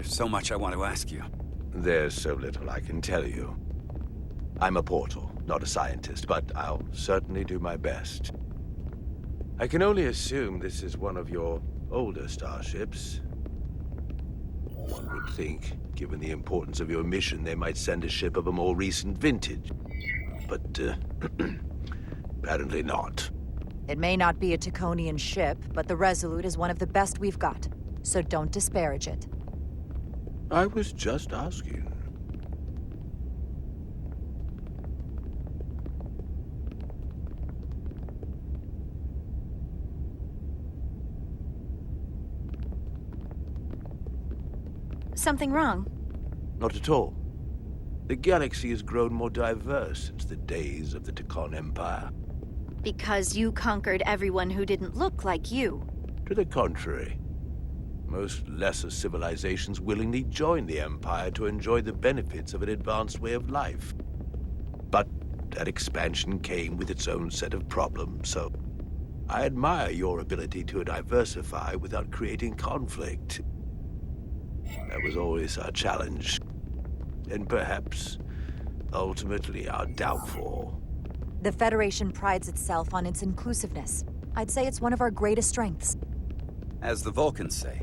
There's so much I want to ask you. There's so little I can tell you. I'm a portal, not a scientist, but I'll certainly do my best. I can only assume this is one of your older starships. One would think, given the importance of your mission, they might send a ship of a more recent vintage. But, apparently not. It may not be a Taconian ship, but the Resolute is one of the best we've got. So don't disparage it. I was just asking. Something wrong? Not at all. The galaxy has grown more diverse since the days of the Tacon Empire. Because you conquered everyone who didn't look like you. To the contrary. Most lesser civilizations willingly joined the Empire to enjoy the benefits of an advanced way of life. But that expansion came with its own set of problems, so I admire your ability to diversify without creating conflict. That was always our challenge. And perhaps, ultimately, our downfall. The Federation prides itself on its inclusiveness. I'd say it's one of our greatest strengths. As the Vulcans say,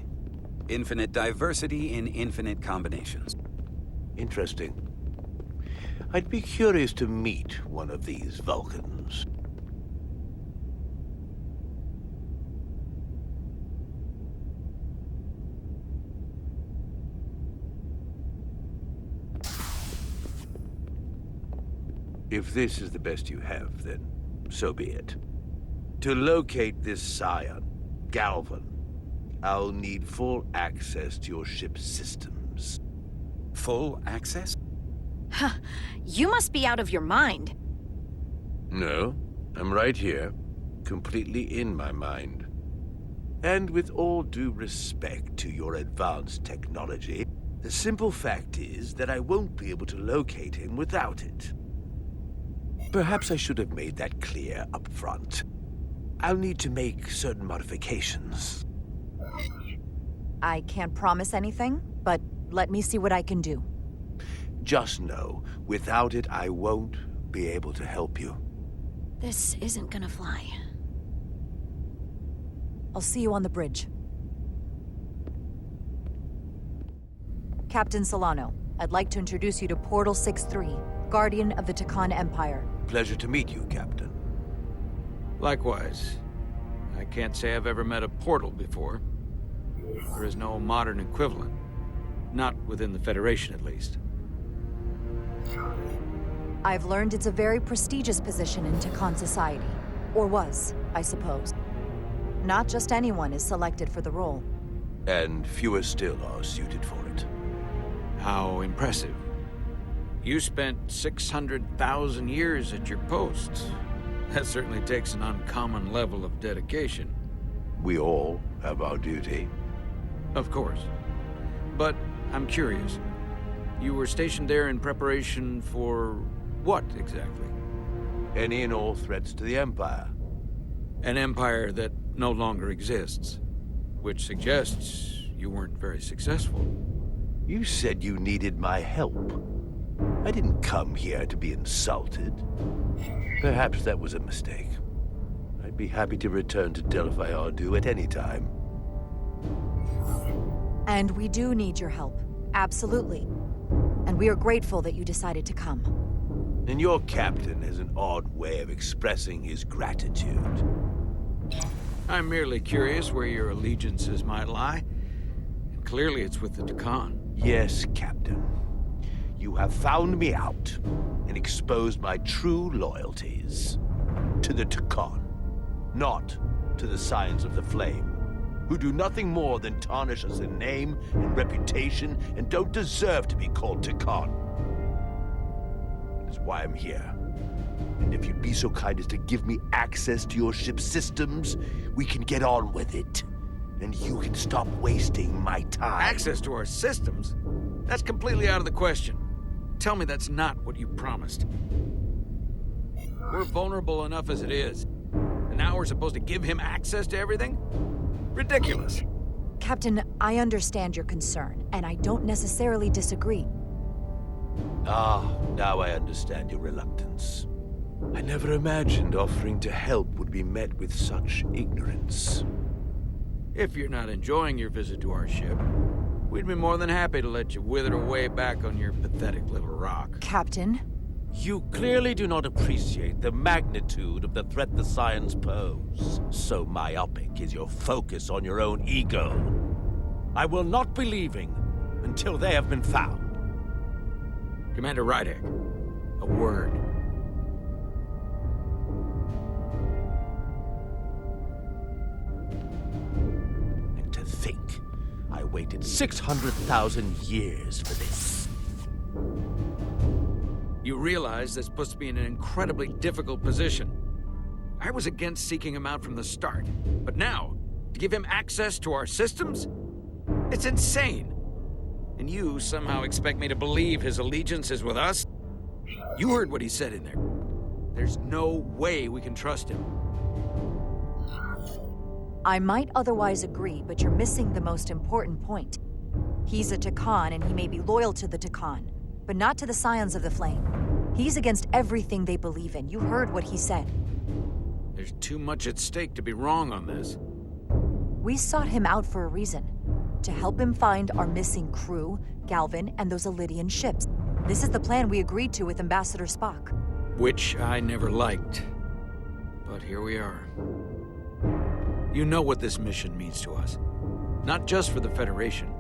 infinite diversity in infinite combinations. Interesting. I'd be curious to meet one of these Vulcans. If this is the best you have, then so be it. To locate this scion, Galvan, I'll need full access to your ship's systems. Full access? Huh. You must be out of your mind. No, I'm right here, completely in my mind. And with all due respect to your advanced technology, the simple fact is that I won't be able to locate him without it. Perhaps I should have made that clear up front. I'll need to make certain modifications. I can't promise anything, but let me see what I can do. Just know, without it, I won't be able to help you. This isn't gonna fly. I'll see you on the bridge. Captain Solano, I'd like to introduce you to Portal 6-3, Guardian of the Tacon Empire. Pleasure to meet you, Captain. Likewise. I can't say I've ever met a portal before. There is no modern equivalent. Not within the Federation, at least. I've learned it's a very prestigious position in Tacon society. Or was, I suppose. Not just anyone is selected for the role. And fewer still are suited for it. How impressive. You spent 600,000 years at your post. That certainly takes an uncommon level of dedication. We all have our duty. Of course. But I'm curious. You were stationed there in preparation for what, exactly? Any and all threats to the Empire. An empire that no longer exists. Which suggests you weren't very successful. You said you needed my help. I didn't come here to be insulted. Perhaps that was a mistake. I'd be happy to return to Delphi Ardu at any time. And we do need your help. Absolutely. And we are grateful that you decided to come. And your captain has an odd way of expressing his gratitude. I'm merely curious where your allegiances might lie. And clearly it's with the Tacon. Yes, Captain. You have found me out and exposed my true loyalties. To the Tacon, not to the Scions of the Flame, who do nothing more than tarnish us in name and reputation and don't deserve to be called Tacon. That is why I'm here. And if you'd be so kind as to give me access to your ship's systems, we can get on with it. And you can stop wasting my time. Access to our systems? That's completely out of the question. Tell me that's not what you promised. We're vulnerable enough as it is. And now we're supposed to give him access to everything? Ridiculous. Captain, I understand your concern, and I don't necessarily disagree. Ah, now I understand your reluctance. I never imagined offering to help would be met with such ignorance. If you're not enjoying your visit to our ship, we'd be more than happy to let you wither away back on your pathetic little rock. Captain? You clearly do not appreciate the magnitude of the threat the Scions pose. So myopic is your focus on your own ego. I will not be leaving until they have been found. Commander Rydek, a word. And to think, I waited 600,000 years for this. You realize this puts me in an incredibly difficult position. I was against seeking him out from the start, but now, to give him access to our systems? It's insane. And you somehow expect me to believe his allegiance is with us? You heard what he said in there. There's no way we can trust him. I might otherwise agree, but you're missing the most important point. He's a Takan, and he may be loyal to the Takan, but not to the Scions of the Flame. He's against everything they believe in. You heard what he said. There's too much at stake to be wrong on this. We sought him out for a reason. To help him find our missing crew, Galvin, and those Elydian ships. This is the plan we agreed to with Ambassador Spock. Which I never liked. But here we are. You know what this mission means to us. Not just for the Federation,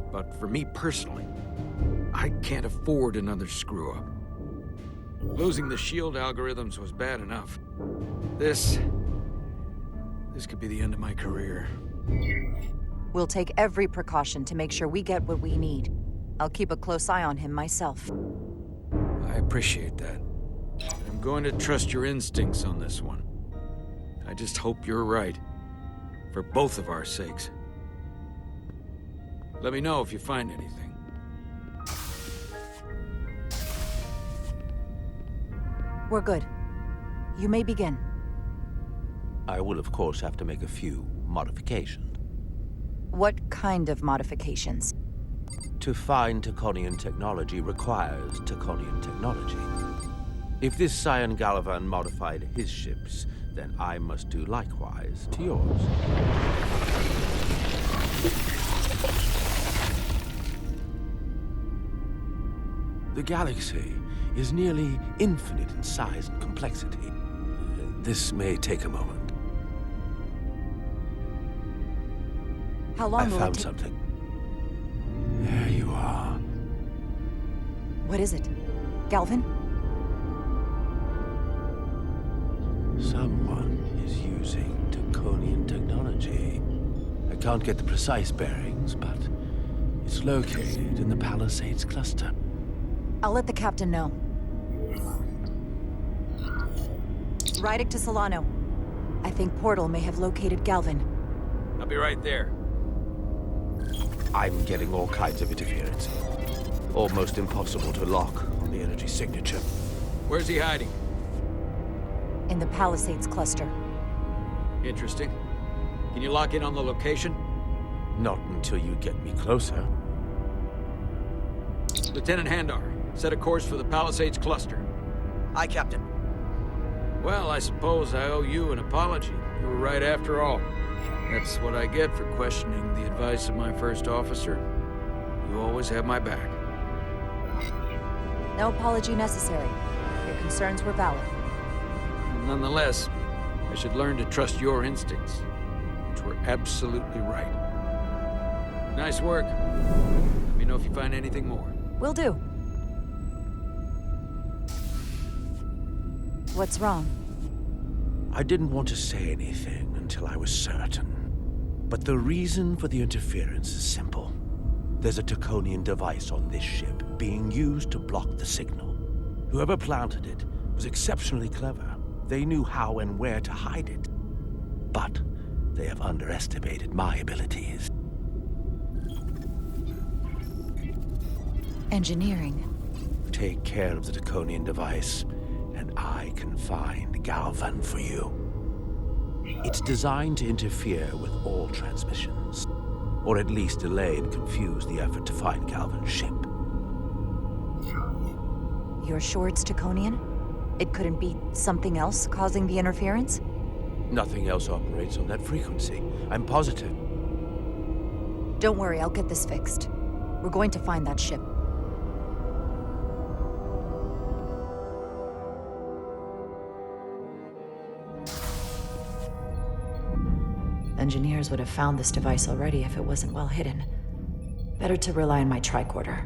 but for me personally. I can't afford another screw-up. Losing the shield algorithms was bad enough. This could be the end of my career. We'll take every precaution to make sure we get what we need. I'll keep a close eye on him myself. I appreciate that. I'm going to trust your instincts on this one. I just hope you're right. For both of our sakes. Let me know if you find anything. We're good. You may begin. I will, of course, have to make a few modifications. What kind of modifications? To find Taconian technology requires Taconian technology. If this Scion Gallivan modified his ships, then I must do likewise to yours. The galaxy is nearly infinite in size and complexity. This may take a moment. How long I will found it take? something. There you are. What is it? Galvin? Someone is using Taconian technology. I can't get the precise bearings, but it's located in the Palisades cluster. I'll let the captain know. Rydek to Solano. I think Portal may have located Galvin. I'll be right there. I'm getting all kinds of interference. Almost impossible to lock on the energy signature. Where's he hiding? In the Palisades cluster. Interesting. Can you lock in on the location? Not until you get me closer. Lieutenant Handar, set a course for the Palisades cluster. Aye, Captain. Well, I suppose I owe you an apology. You were right after all. That's what I get for questioning the advice of my first officer. You always have my back. No apology necessary. Your concerns were valid. Nonetheless, I should learn to trust your instincts, which were absolutely right. Nice work. Let me know if you find anything more. Will do. What's wrong? I didn't want to say anything until I was certain. But the reason for the interference is simple. There's a Taconian device on this ship being used to block the signal. Whoever planted it was exceptionally clever. They knew how and where to hide it. But they have underestimated my abilities. Engineering. Take care of the Taconian device, and I can find Galvan for you. It's designed to interfere with all transmissions. Or at least delay and confuse the effort to find Calvin's ship. You're sure it's Taconian? It couldn't be something else causing the interference? Nothing else operates on that frequency. I'm positive. Don't worry, I'll get this fixed. We're going to find that ship. Engineers would have found this device already if it wasn't well hidden. Better to rely on my tricorder.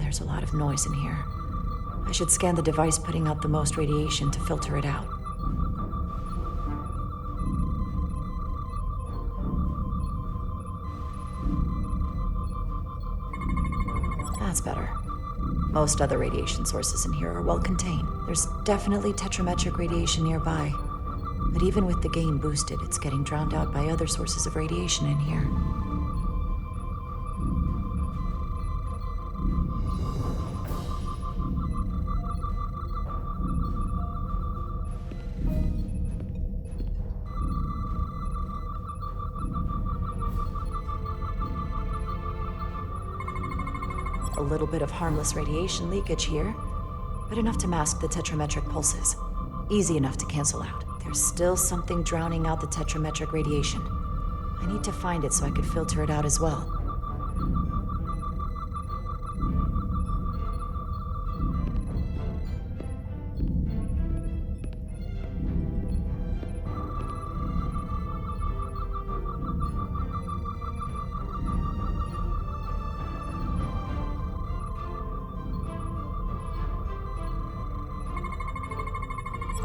There's a lot of noise in here. I should scan the device putting out the most radiation to filter it out. That's better. Most other radiation sources in here are well contained. There's definitely tetrametric radiation nearby. But even with the gain boosted, it's getting drowned out by other sources of radiation in here. A little bit of harmless radiation leakage here, but enough to mask the tetrametric pulses. Easy enough to cancel out. There's still something drowning out the tetrametric radiation. I need to find it so I could filter it out as well.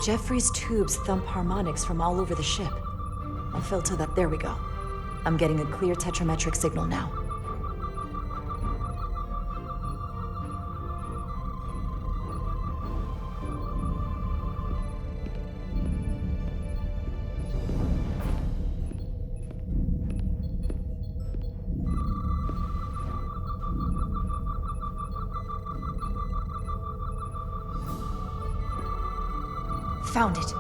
Jeffrey's tubes thump harmonics from all over the ship. I'll filter that. There we go. I'm getting a clear tetrametric signal now. Found it.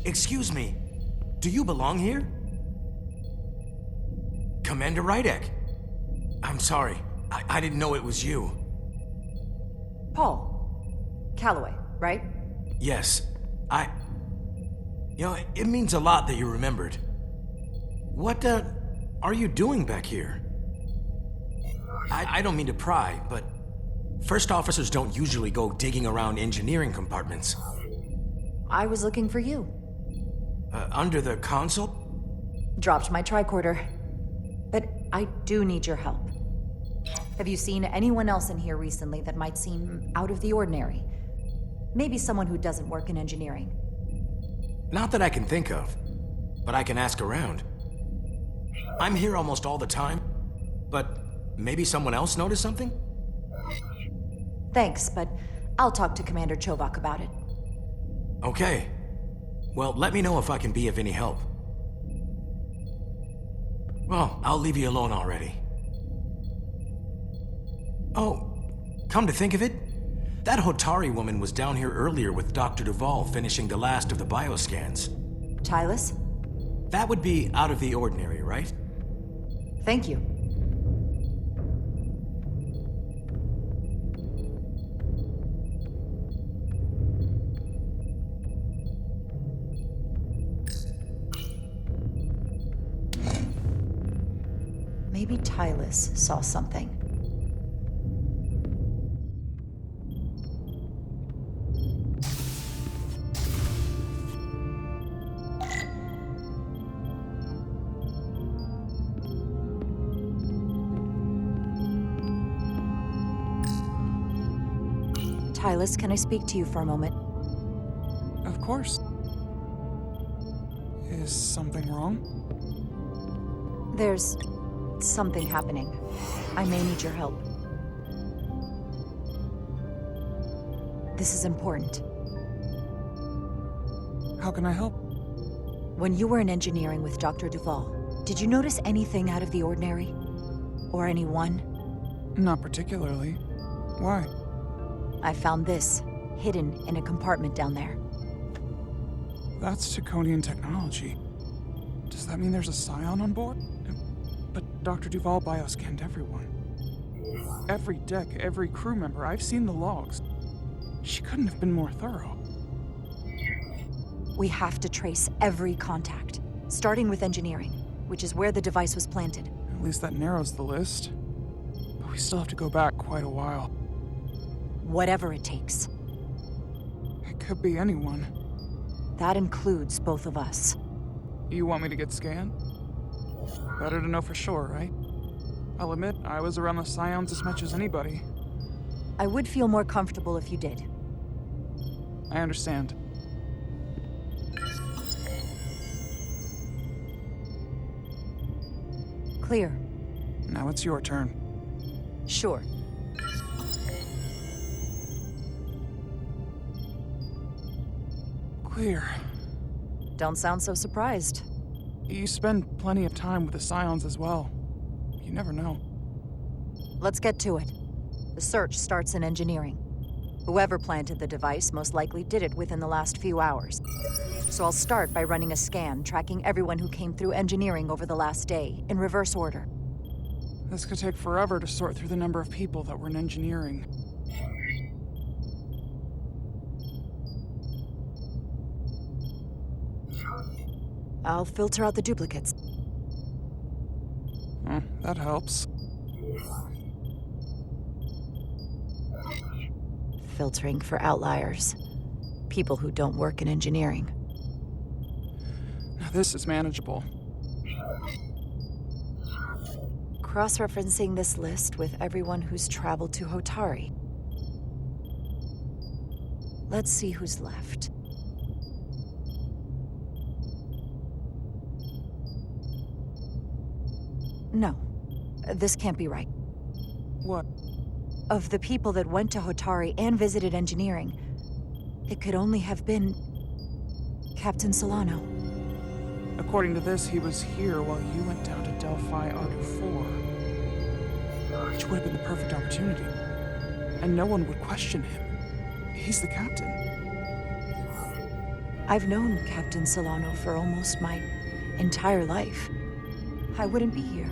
Excuse me, do you belong here? Commander Rydek. I'm sorry, I didn't know it was you. Paul. Calloway, right? Yes, it means a lot that you remembered. What, are you doing back here? I don't mean to pry, but first officers don't usually go digging around engineering compartments. I was looking for you. Under the console? Dropped my tricorder. But I do need your help. Have you seen anyone else in here recently that might seem out of the ordinary? Maybe someone who doesn't work in engineering. Not that I can think of, but I can ask around. I'm here almost all the time, but maybe someone else noticed something? Thanks, but I'll talk to Commander Chovak about it. Okay. Well, let me know if I can be of any help. Well, I'll leave you alone already. Oh, come to think of it, that Hotari woman was down here earlier with Dr. Duvall finishing the last of the bioscans. Tylus? That would be out of the ordinary, right? Thank you. Maybe Tylus saw something. Tylus, can I speak to you for a moment? Of course. Is something wrong? There's something happening. I may need your help. This is important. How can I help? When you were in engineering with Dr. Duvall, did you notice anything out of the ordinary? Or anyone? Not particularly. Why? I found this. hidden in a compartment down there. That's Taconian technology. Does that mean there's a Scion on board? But Dr. Duval bioscanned everyone. Every deck, every crew member. I've seen the logs. She couldn't have been more thorough. We have to trace every contact, starting with engineering, which is where the device was planted. At least that narrows the list. But we still have to go back quite a while. Whatever it takes. It could be anyone. That includes both of us. You want me to get scanned? Better to know for sure, right? I'll admit, I was around the Scions as much as anybody. I would feel more comfortable if you did. I understand. Clear. Now it's your turn. Sure. Clear. Don't sound so surprised. You spend plenty of time with the Scions as well. You never know. Let's get to it. The search starts in engineering. Whoever planted the device most likely did it within the last few hours. So I'll start by running a scan, tracking everyone who came through engineering over the last day, in reverse order. This could take forever to sort through the number of people that were in engineering. I'll filter out the duplicates. That helps. Filtering for outliers. People who don't work in engineering. Now this is manageable. Cross-referencing this list with everyone who's traveled to Hotari. Let's see who's left. No, this can't be right. What? Of the people that went to Hotari and visited engineering, it could only have been Captain Solano. According to this, he was here while you went down to Delphi Ardu 4. Which would have been the perfect opportunity. And no one would question him. He's the captain. I've known Captain Solano for almost my entire life. I wouldn't be here,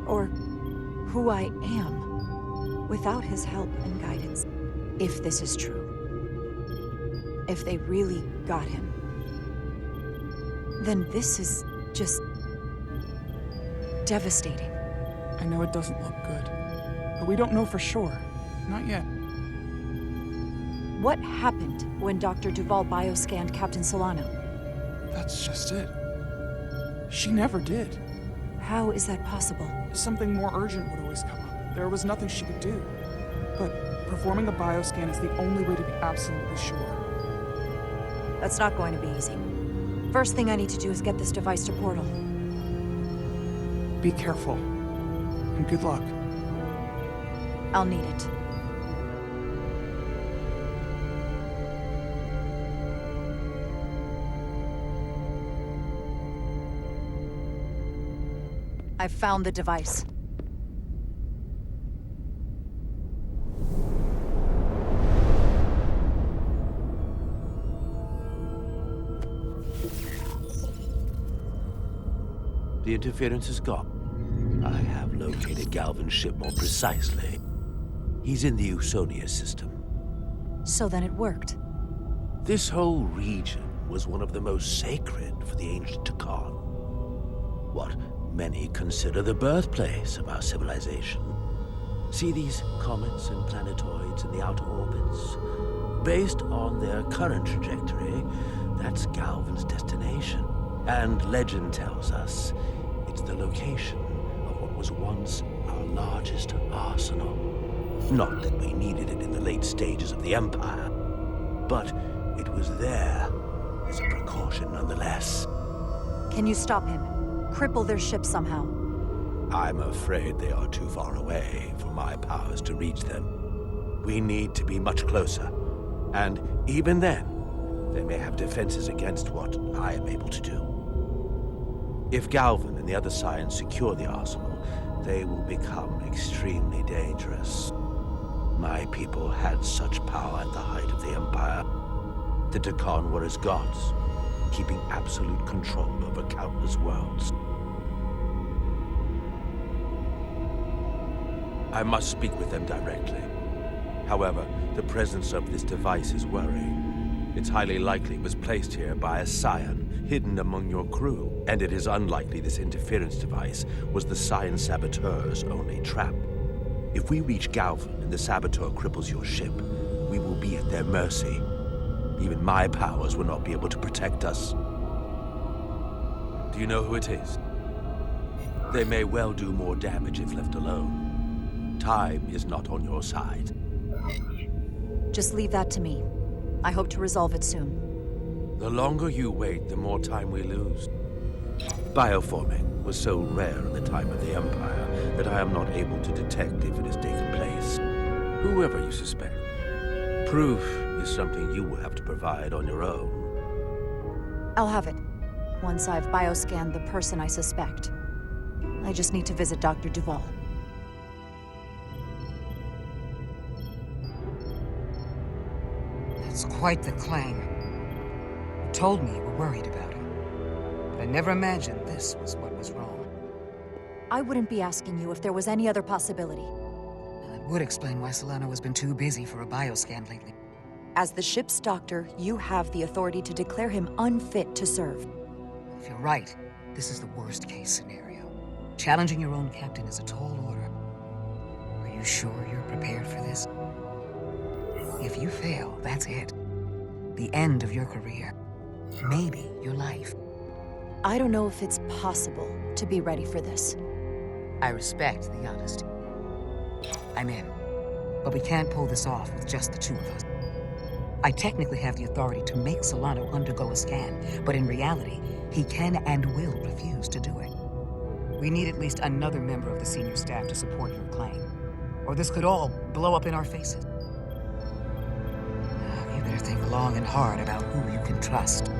or who I am, without his help and guidance. If this is true, if they really got him, then this is just devastating. I know it doesn't look good, but we don't know for sure. Not yet. What happened when Dr. Duval bioscanned Captain Solano? That's just it. She never did. How is that possible? Something more urgent would always come up. There was nothing she could do. But performing a bioscan is the only way to be absolutely sure. That's not going to be easy. First thing I need to do is get this device to Portal. Be careful. And good luck. I'll need it. I've found the device. The interference is gone. I have located Galvin's ship more precisely. He's in the Usonia system. So then it worked. This whole region was one of the most sacred for the ancient Takan. What many consider the birthplace of our civilization. See these comets and planetoids in the outer orbits? Based on their current trajectory, that's Galvin's destination. And legend tells us it's the location of what was once our largest arsenal. Not that we needed it in the late stages of the Empire, but it was there as a precaution nonetheless. Can you stop him? Cripple their ship somehow? I'm afraid they are too far away for my powers to reach them. We need to be much closer. And even then, they may have defenses against what I am able to do. If Galvin and the other Scions secure the arsenal, they will become extremely dangerous. My people had such power at the height of the Empire. The Tekon were as gods, keeping absolute control over countless worlds. I must speak with them directly. However, the presence of this device is worrying. It's highly likely it was placed here by a scion hidden among your crew, and it is unlikely this interference device was the scion saboteur's only trap. If we reach Galvan and the saboteur cripples your ship, we will be at their mercy. Even my powers will not be able to protect us. Do you know who it is? They may well do more damage if left alone. Time is not on your side. Just leave that to me. I hope to resolve it soon. The longer you wait, the more time we lose. Bioforming was so rare in the time of the Empire that I am not able to detect if it has taken place. Whoever you suspect, proof is something you will have to provide on your own. I'll have it. Once I've bioscanned the person I suspect. I just need to visit Dr. Duval. That's quite the claim. You told me you were worried about him. But I never imagined this was what was wrong. I wouldn't be asking you if there was any other possibility. Well, it would explain why Solano has been too busy for a bioscan lately. As the ship's doctor, you have the authority to declare him unfit to serve. If you're right, this is the worst-case scenario. Challenging your own captain is a tall order. Are you sure you're prepared for this? If you fail, that's it. The end of your career. Maybe your life. I don't know if it's possible to be ready for this. I respect the honesty. I'm in. But we can't pull this off with just the two of us. I technically have the authority to make Solano undergo a scan, but in reality, he can and will refuse to do it. We need at least another member of the senior staff to support your claim, or this could all blow up in our faces. You better think long and hard about who you can trust.